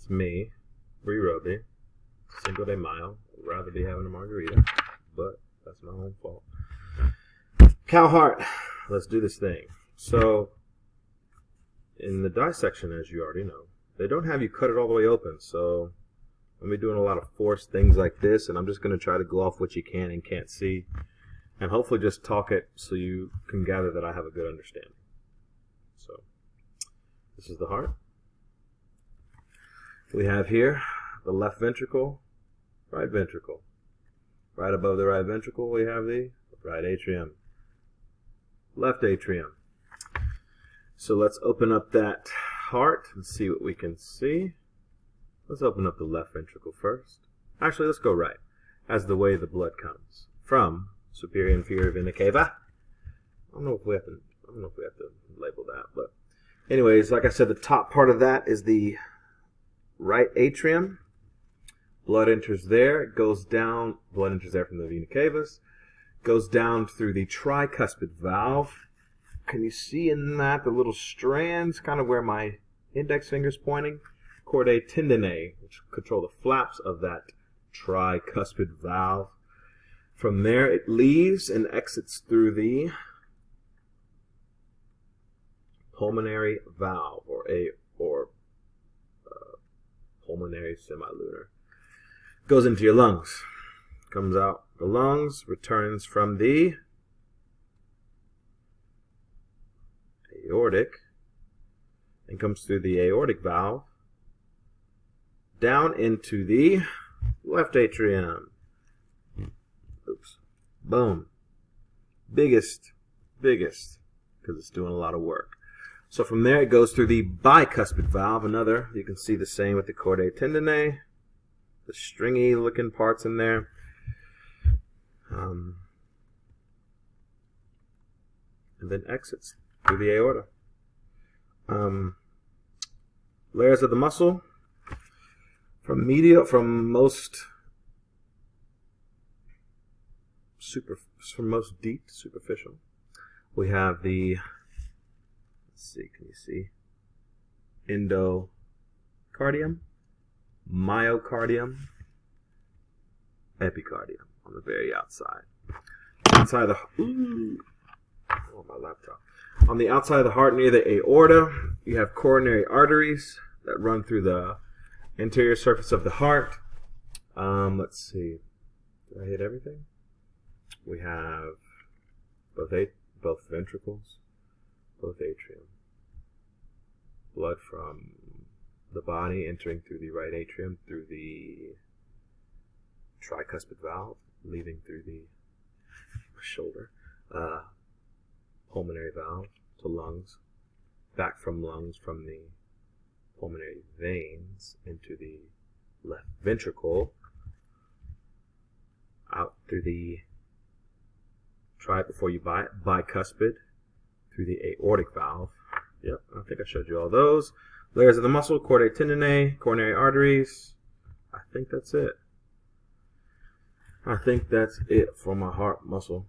It's me, Bree Roby, Cinco de Mayo. I'd rather be having a margarita, but that's my own fault. Cow heart. Let's do this thing. So, in the dissection, as you already know, they don't have you cut it all the way open. So, I'm going to be doing a lot of forced things like this, and I'm just going to try to go off what you can and can't see, and hopefully just talk it so you can gather that I have a good understanding. So, this is the heart. We have here the left ventricle, right ventricle. Right above the right ventricle, we have the right atrium, left atrium. So let's open up that heart and see what we can see. Let's open up the left ventricle first. Actually, let's go right, as the way the blood comes from superior inferior vena cava. I don't know if we have to label that, but anyways, like I said, the top part of that is the right atrium. Blood enters there. It goes down. Blood enters there from the vena cavas. Goes down through the tricuspid valve. Can you see in that the little strands, kind of where my index finger's pointing? Chordae tendineae, which control the flaps of that tricuspid valve. From there, it leaves and exits through the pulmonary valve, or pulmonary semilunar. Goes into your lungs. Comes out the lungs, returns from the aortic, and comes through the aortic valve, down into the left atrium. Oops. Boom. Biggest, because it's doing a lot of work. So from there it goes through the bicuspid valve, another, you can see the same with the chordae tendineae, the stringy looking parts in there. And then exits through the aorta. Layers of the muscle, from most deep to superficial. We have the, let's see, can you see? Endocardium, myocardium, epicardium on the very outside. Outside of the, my laptop. On the outside of the heart near the aorta, you have coronary arteries that run through the anterior surface of the heart. Let's see. Did I hit everything? We have both ventricles, both atrium. Blood from the body entering through the right atrium, through the tricuspid valve, leaving through the shoulder. Pulmonary valve to lungs, back from lungs from the pulmonary veins into the left ventricle, out through the bicuspid, through the aortic valve. Yep, I think I showed you all those. Layers of the muscle, chordae tendineae, coronary arteries. I think that's it. I think that's it for my heart muscle.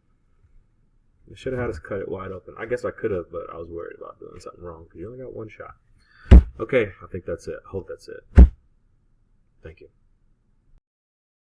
I should have had us cut it wide open. I guess I could have, but I was worried about doing something wrong because you only got one shot. Okay, I think that's it. I hope that's it. Thank you.